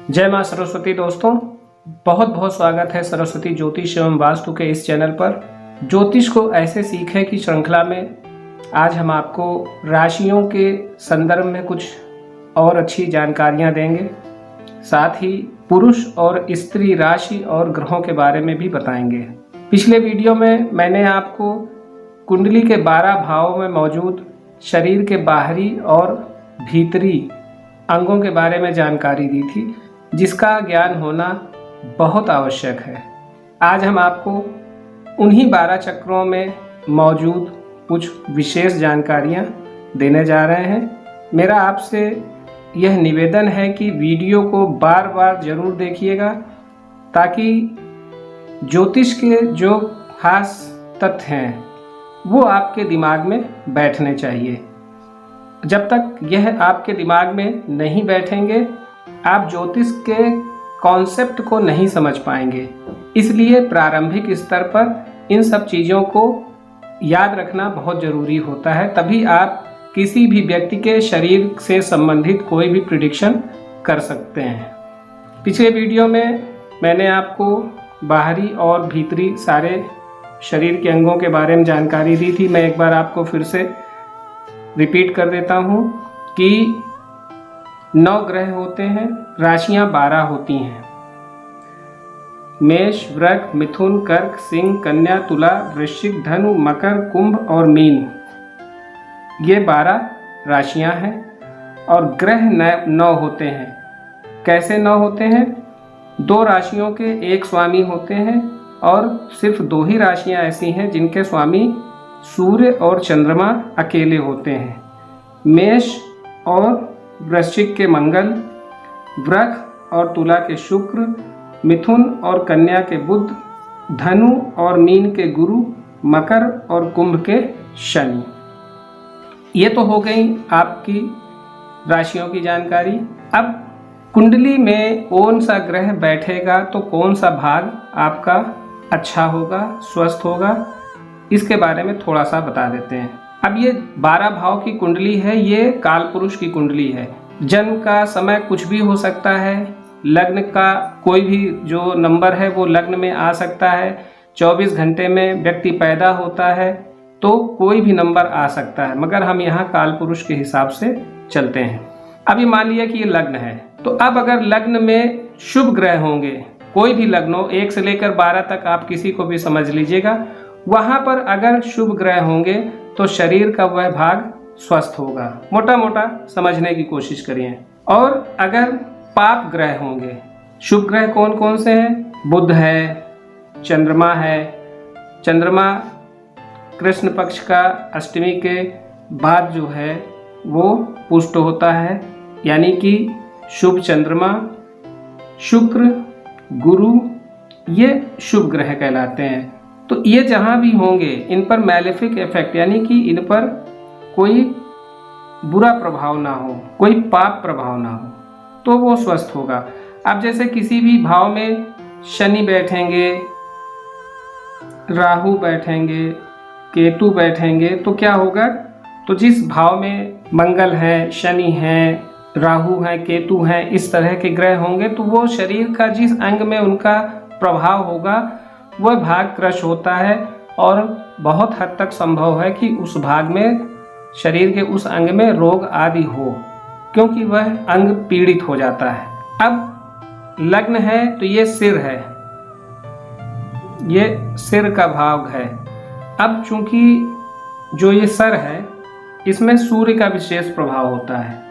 जय मां सरस्वती। दोस्तों, बहुत बहुत स्वागत है सरस्वती ज्योतिष एवं वास्तु के इस चैनल पर। ज्योतिष को ऐसे सीखें की श्रृंखला में आज हम आपको राशियों के संदर्भ में कुछ और अच्छी जानकारियां देंगे। साथ ही पुरुष और स्त्री राशि और ग्रहों के बारे में भी बताएंगे। पिछले वीडियो में मैंने आपको कुंडली के 12 भावों में मौजूद शरीर के बाहरी और भीतरी अंगों के बारे में जानकारी दी थी, जिसका ज्ञान होना बहुत आवश्यक है। आज हम आपको उन्हीं 12 चक्रों में मौजूद कुछ विशेष जानकारियां देने जा रहे हैं। मेरा आपसे यह निवेदन है कि वीडियो को बार बार जरूर देखिएगा, ताकि ज्योतिष के जो खास तथ्य हैं वो आपके दिमाग में बैठने चाहिए। जब तक यह आपके दिमाग में नहीं बैठेंगे, आप ज्योतिष के कॉन्सेप्ट को नहीं समझ पाएंगे। इसलिए प्रारंभिक स्तर पर इन सब चीज़ों को याद रखना बहुत ज़रूरी होता है, तभी आप किसी भी व्यक्ति के शरीर से संबंधित कोई भी प्रिडिक्शन कर सकते हैं। पिछले वीडियो में मैंने आपको बाहरी और भीतरी सारे शरीर के अंगों के बारे में जानकारी दी थी। मैं एक बार आपको फिर से रिपीट कर देता हूँ कि 9 ग्रह होते हैं, राशियां 12 होती हैं। मेष, वृक, मिथुन, कर्क, सिंह, कन्या, तुला, वृश्चिक, धनु, मकर, कुंभ और मीन, ये 12 राशियां हैं। और ग्रह 9 होते हैं। कैसे 9 होते हैं? 2 राशियों के एक स्वामी होते हैं, और सिर्फ 2 ही राशियां ऐसी हैं जिनके स्वामी सूर्य और चंद्रमा अकेले होते हैं। मेष और वृश्चिक के मंगल, वृक और तुला के शुक्र, मिथुन और कन्या के बुध, धनु और मीन के गुरु, मकर और कुंभ के शनि। ये तो हो गई आपकी राशियों की जानकारी। अब कुंडली में कौन सा ग्रह बैठेगा तो कौन सा भाग आपका अच्छा होगा, स्वस्थ होगा, इसके बारे में थोड़ा सा बता देते हैं। अब ये 12 भाव की कुंडली है, ये काल पुरुष की कुंडली है। जन्म का समय कुछ भी हो सकता है, लग्न का कोई भी जो नंबर है वो लग्न में आ सकता है। 24 घंटे में व्यक्ति पैदा होता है तो कोई भी नंबर आ सकता है, मगर हम यहाँ काल पुरुष के हिसाब से चलते हैं। अभी मान लिया कि ये लग्न है, तो अब अगर लग्न में शुभ ग्रह होंगे, कोई भी लग्न हो, 1 से लेकर 12 तक आप किसी को भी समझ लीजिएगा, वहां पर अगर शुभ ग्रह होंगे तो शरीर का वह भाग स्वस्थ होगा। मोटा मोटा समझने की कोशिश करिए। और अगर पाप ग्रह होंगे, शुभ ग्रह कौन कौन से हैं? बुध है, चंद्रमा है। चंद्रमा कृष्ण पक्ष का अष्टमी के बाद जो है वो पुष्ट होता है, यानी कि शुभ चंद्रमा, शुक्र, गुरु, ये शुभ ग्रह कहलाते हैं। तो ये जहाँ भी होंगे इन पर मैलेफिक इफेक्ट, यानी कि इन पर कोई बुरा प्रभाव ना हो, कोई पाप प्रभाव ना हो, तो वो स्वस्थ होगा। अब जैसे किसी भी भाव में शनि बैठेंगे, राहु बैठेंगे, केतु बैठेंगे, तो क्या होगा? तो जिस भाव में मंगल है, शनि है, राहु है, केतु है, इस तरह के ग्रह होंगे, तो वो शरीर का जिस अंग में उनका प्रभाव होगा वह भाग क्रश होता है, और बहुत हद तक संभव है कि उस भाग में, शरीर के उस अंग में रोग आदि हो, क्योंकि वह अंग पीड़ित हो जाता है। अब लग्न है तो ये सिर है, ये सिर का भाग है। अब चूंकि जो ये सर है, इसमें सूर्य का विशेष प्रभाव होता है,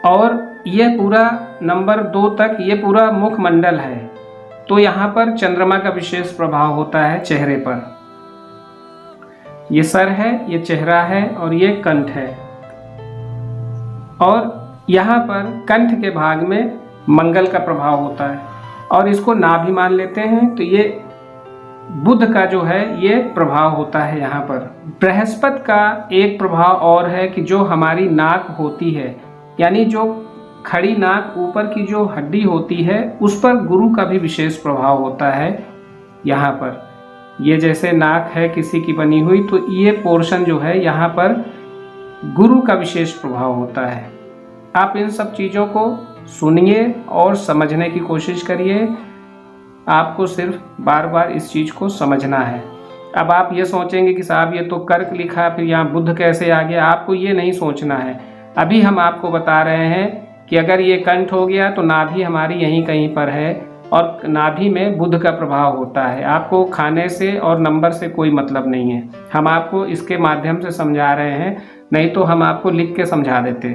और यह पूरा नंबर 2 तक ये पूरा मुखमंडल है, तो यहाँ पर चंद्रमा का विशेष प्रभाव होता है चेहरे पर। ये सर है, ये चेहरा है, और ये कंठ है। और यहाँ पर कंठ के भाग में मंगल का प्रभाव होता है, और इसको नाभि मान लेते हैं, तो ये बुध का जो है ये प्रभाव होता है यहाँ पर। बृहस्पति का एक प्रभाव और है कि जो हमारी नाक होती है, यानी जो खड़ी नाक, ऊपर की जो हड्डी होती है, उस पर गुरु का भी विशेष प्रभाव होता है। यहाँ पर ये जैसे नाक है किसी की बनी हुई, तो ये पोर्शन जो है यहाँ पर गुरु का विशेष प्रभाव होता है। आप इन सब चीज़ों को सुनिए और समझने की कोशिश करिए। आपको सिर्फ बार बार इस चीज़ को समझना है। अब आप ये सोचेंगे कि साहब ये तो कर्क लिखा, फिर यहाँ बुध कैसे आ गया। आपको ये नहीं सोचना है। अभी हम आपको बता रहे हैं कि अगर ये कंठ हो गया तो नाभि हमारी यहीं कहीं पर है और नाभि में बुध का प्रभाव होता है। आपको खाने से और नंबर से कोई मतलब नहीं है। हम आपको इसके माध्यम से समझा रहे हैं, नहीं तो हम आपको लिख के समझा देते।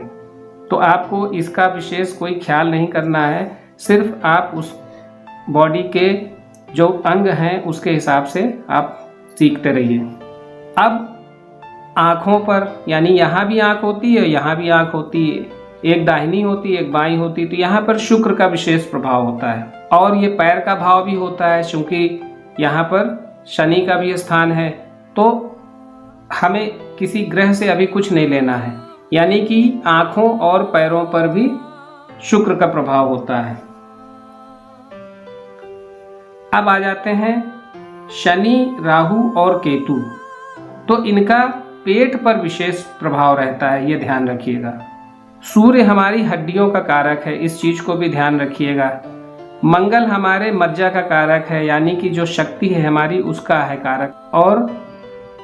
तो आपको इसका विशेष कोई ख्याल नहीं करना है। सिर्फ आप उस बॉडी के जो अंग हैं उसके हिसाब से आप सीखते रहिए। अब आँखों पर, यानी यहाँ भी आँख होती है, यहाँ भी आँख होती है, एक दाहिनी होती है एक बाईं होती है, तो यहाँ पर शुक्र का विशेष प्रभाव होता है। और ये पैर का भाव भी होता है, क्योंकि यहाँ पर शनि का भी स्थान है। तो हमें किसी ग्रह से अभी कुछ नहीं लेना है, यानी कि आँखों और पैरों पर भी शुक्र का प्रभाव होता है। अब आ जाते हैं शनि, राहु और केतु। तो इनका पेट पर विशेष प्रभाव रहता है, ये ध्यान रखिएगा। सूर्य हमारी हड्डियों का कारक है, इस चीज को भी ध्यान रखिएगा। मंगल हमारे मज्जा का कारक है, यानी कि जो शक्ति है हमारी उसका है कारक। और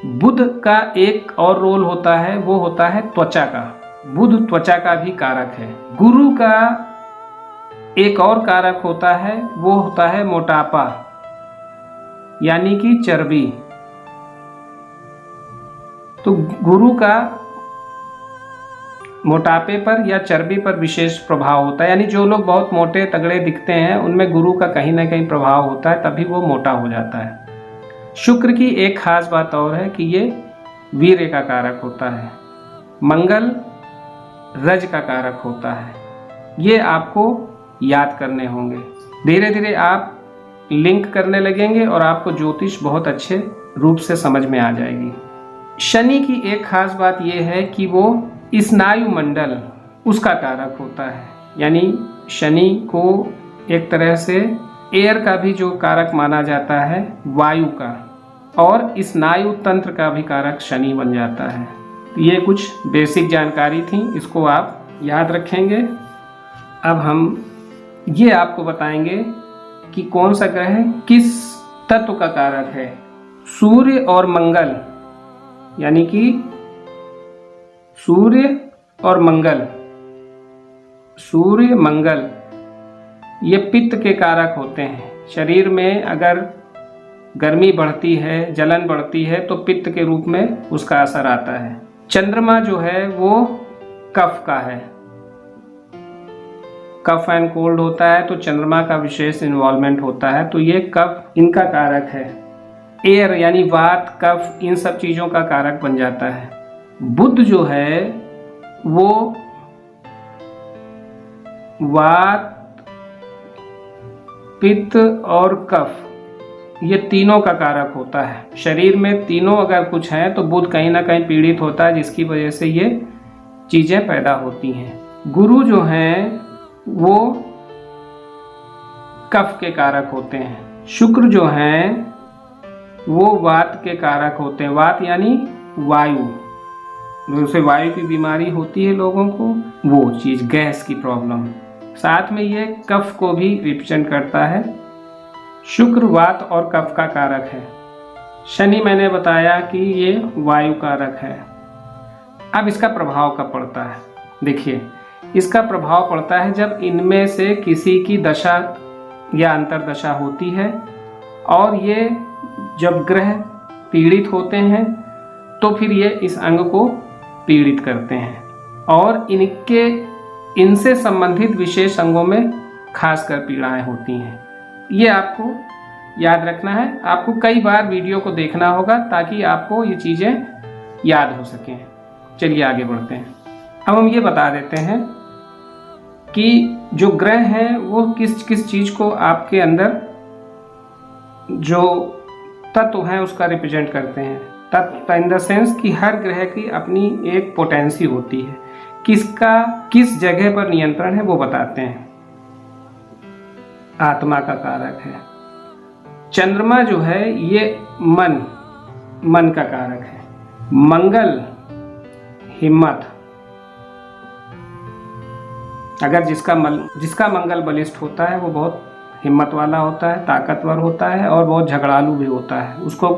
बुध का एक और रोल होता है, वो होता है त्वचा का। बुध त्वचा का भी कारक है। गुरु का एक और कारक होता है, वो होता है मोटापा, यानी कि चर्बी। तो गुरु का मोटापे पर या चर्बी पर विशेष प्रभाव होता है, यानी जो लोग बहुत मोटे तगड़े दिखते हैं उनमें गुरु का कहीं ना कहीं प्रभाव होता है, तभी वो मोटा हो जाता है। शुक्र की एक खास बात और है कि ये वीर्य का कारक होता है। मंगल रज का कारक होता है। ये आपको याद करने होंगे। धीरे धीरे आप लिंक करने लगेंगे और आपको ज्योतिष बहुत अच्छे रूप से समझ में आ जाएगी। शनि की एक खास बात यह है कि वो स्नायु मंडल उसका कारक होता है, यानी शनि को एक तरह से एयर का भी जो कारक माना जाता है, वायु का, और स्नायु तंत्र का भी कारक शनि बन जाता है। ये कुछ बेसिक जानकारी थी, इसको आप याद रखेंगे। अब हम ये आपको बताएंगे कि कौन सा ग्रह किस तत्व का कारक है। सूर्य और मंगल, यानी कि सूर्य और मंगल, सूर्य मंगल ये पित्त के कारक होते हैं। शरीर में अगर गर्मी बढ़ती है, जलन बढ़ती है, तो पित्त के रूप में उसका असर आता है। चंद्रमा जो है वो कफ का है, कफ एंड कोल्ड होता है, तो चंद्रमा का विशेष इन्वॉल्वमेंट होता है। तो ये कफ इनका कारक है। एयर यानी वात, कफ, इन सब चीज़ों का कारक बन जाता है। बुध जो है वो वात, पित्त और कफ, ये तीनों का कारक होता है। शरीर में तीनों अगर कुछ है तो बुध कहीं ना कहीं पीड़ित होता है, जिसकी वजह से ये चीज़ें पैदा होती हैं। गुरु जो हैं वो कफ के कारक होते हैं। शुक्र जो हैं वो वात के कारक होते हैं। वात यानी वायु, जैसे वायु की बीमारी होती है लोगों को, वो चीज़, गैस की प्रॉब्लम। साथ में ये कफ को भी रिप्रेजेंट करता है। शुक्र वात और कफ का कारक है। शनि मैंने बताया कि ये वायु कारक है। अब इसका प्रभाव कब पड़ता है? देखिए, इसका प्रभाव पड़ता है जब इनमें से किसी की दशा या अंतर्दशा होती है, और ये जब ग्रह पीड़ित होते हैं तो फिर ये इस अंग को पीड़ित करते हैं, और इनसे संबंधित विशेष अंगों में खासकर पीड़ाएं होती हैं। ये आपको याद रखना है। आपको कई बार वीडियो को देखना होगा ताकि आपको ये चीज़ें याद हो सकें। चलिए आगे बढ़ते हैं। अब हम ये बता देते हैं कि जो ग्रह हैं वो किस किस चीज़ को आपके अंदर जो तत्व हैं उसका रिप्रेजेंट करते हैं। तत्व इन द सेंस कि हर ग्रह की अपनी एक पोटेंसी होती है, किसका किस जगह पर नियंत्रण है वो बताते हैं। आत्मा का कारक है। चंद्रमा जो है ये मन का कारक है। मंगल हिम्मत, अगर जिसका मंगल बलिष्ठ होता है वो बहुत हिम्मत वाला होता है, ताकतवर होता है और बहुत झगड़ालू भी होता है। उसको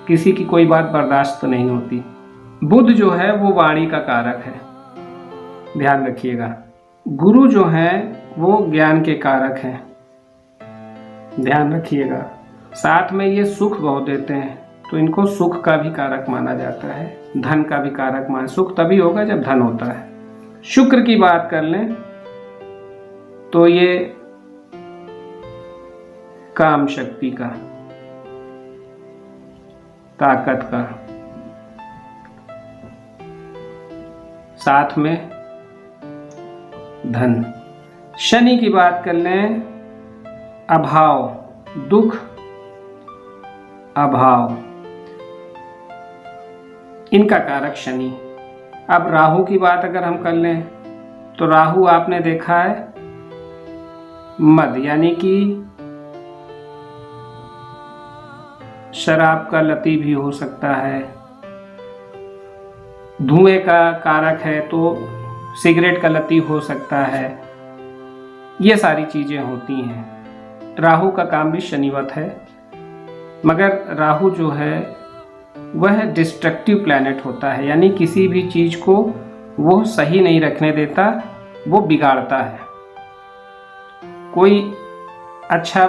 किसी की कोई बात बर्दाश्त नहीं होती। बुध जो है वो वाणी का कारक है, ध्यान रखिएगा। गुरु जो है वो ज्ञान के कारक हैं, ध्यान रखिएगा। साथ में ये सुख बहुत देते हैं, तो इनको सुख का भी कारक माना जाता है, धन का भी कारक माना। सुख तभी होगा जब धन होता है। शुक्र की बात कर लें तो ये काम शक्ति का, ताकत का, साथ में धन। शनि की बात कर लें, अभाव, दुख, अभाव, इनका कारक शनि। अब राहु की बात अगर हम कर लें तो राहु आपने देखा है मद, यानी कि शराब का लती भी हो सकता है। धुएं का कारक है तो सिगरेट का लती हो सकता है। ये सारी चीजें होती हैं। राहु का काम भी शनिवत है, मगर राहु जो है वह डिस्ट्रक्टिव प्लैनेट होता है, यानी किसी भी चीज को वो सही नहीं रखने देता, वो बिगाड़ता है। कोई अच्छा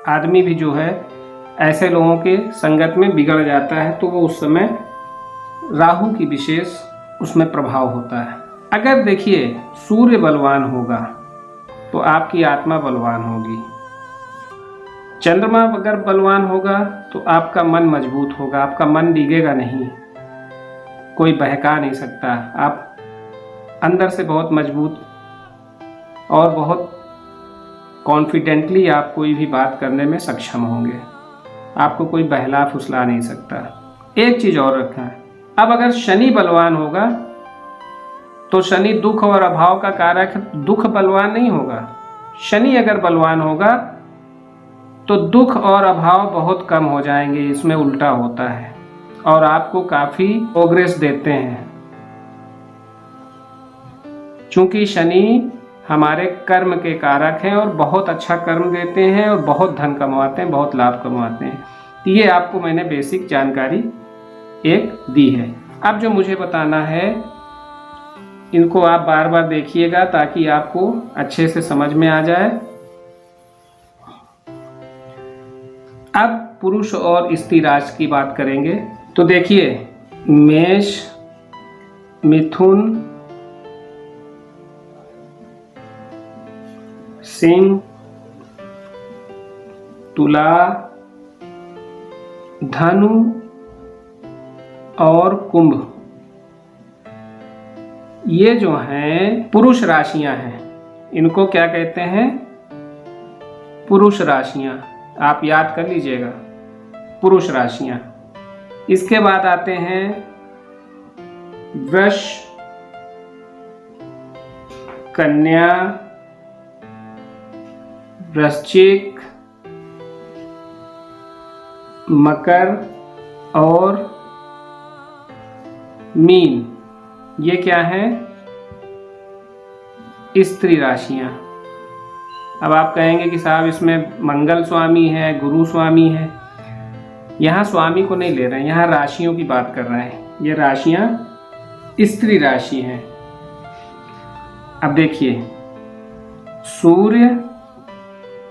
आदमी भी जो है ऐसे लोगों के संगत में बिगड़ जाता है, तो वो उस समय राहु की विशेष उसमें प्रभाव होता है। अगर देखिए सूर्य बलवान होगा तो आपकी आत्मा बलवान होगी। चंद्रमा अगर बलवान होगा तो आपका मन मजबूत होगा, आपका मन डिगेगा नहीं, कोई बहका नहीं सकता। आप अंदर से बहुत मजबूत और बहुत कॉन्फिडेंटली आप कोई भी बात करने में सक्षम होंगे। आपको कोई बहला फुसला नहीं सकता। एक चीज और रखना है, अब अगर शनि बलवान होगा तो शनि दुख और अभाव का कारक है, दुख बलवान नहीं होगा। शनि अगर बलवान होगा तो दुख और अभाव बहुत कम हो जाएंगे, इसमें उल्टा होता है और आपको काफी प्रोग्रेस देते हैं। चूंकि शनि हमारे कर्म के कारक हैं और बहुत अच्छा कर्म देते हैं और बहुत धन कमाते हैं, बहुत लाभ कमाते हैं। ये आपको मैंने बेसिक जानकारी एक दी है। अब जो मुझे बताना है इनको आप बार बार देखिएगा ताकि आपको अच्छे से समझ में आ जाए। अब पुरुष और स्त्री राशि की बात करेंगे तो देखिए मेष, मिथुन, सिंह, तुला, धनु और कुंभ, ये जो हैं पुरुष राशियां हैं। इनको क्या कहते हैं? पुरुष राशियां। आप याद कर लीजिएगा, पुरुष राशियां। इसके बाद आते हैं वृष, कन्या, वृश्चिक, मकर और मीन। ये क्या है? स्त्री राशियां। अब आप कहेंगे कि साहब इसमें मंगल स्वामी है, गुरु स्वामी है। यहाँ स्वामी को नहीं ले रहे हैं, यहाँ राशियों की बात कर रहे हैं। ये राशियां स्त्री राशि हैं। अब देखिए सूर्य,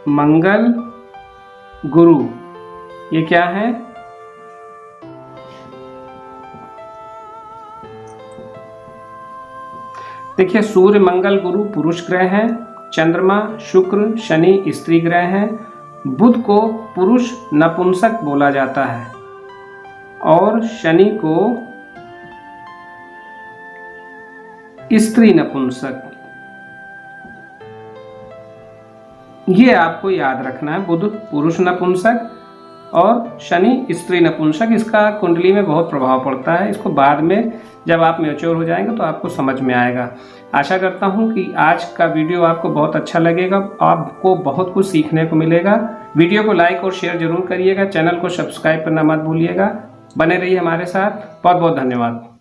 मंगल, गुरु, ये क्या है? देखिए सूर्य, मंगल, गुरु पुरुष ग्रह हैं। चंद्रमा, शुक्र, शनि स्त्री ग्रह हैं। बुध को पुरुष नपुंसक बोला जाता है और शनि को स्त्री नपुंसक। ये आपको याद रखना है, बुध पुरुष नपुंसक और शनि स्त्री नपुंसक। इसका कुंडली में बहुत प्रभाव पड़ता है। इसको बाद में जब आप मैच्योर हो जाएंगे तो आपको समझ में आएगा। आशा करता हूं कि आज का वीडियो आपको बहुत अच्छा लगेगा, आपको बहुत कुछ सीखने को मिलेगा। वीडियो को लाइक और शेयर जरूर करिएगा, चैनल को सब्सक्राइब करना मत भूलिएगा। बने रहिए हमारे साथ। बहुत बहुत धन्यवाद।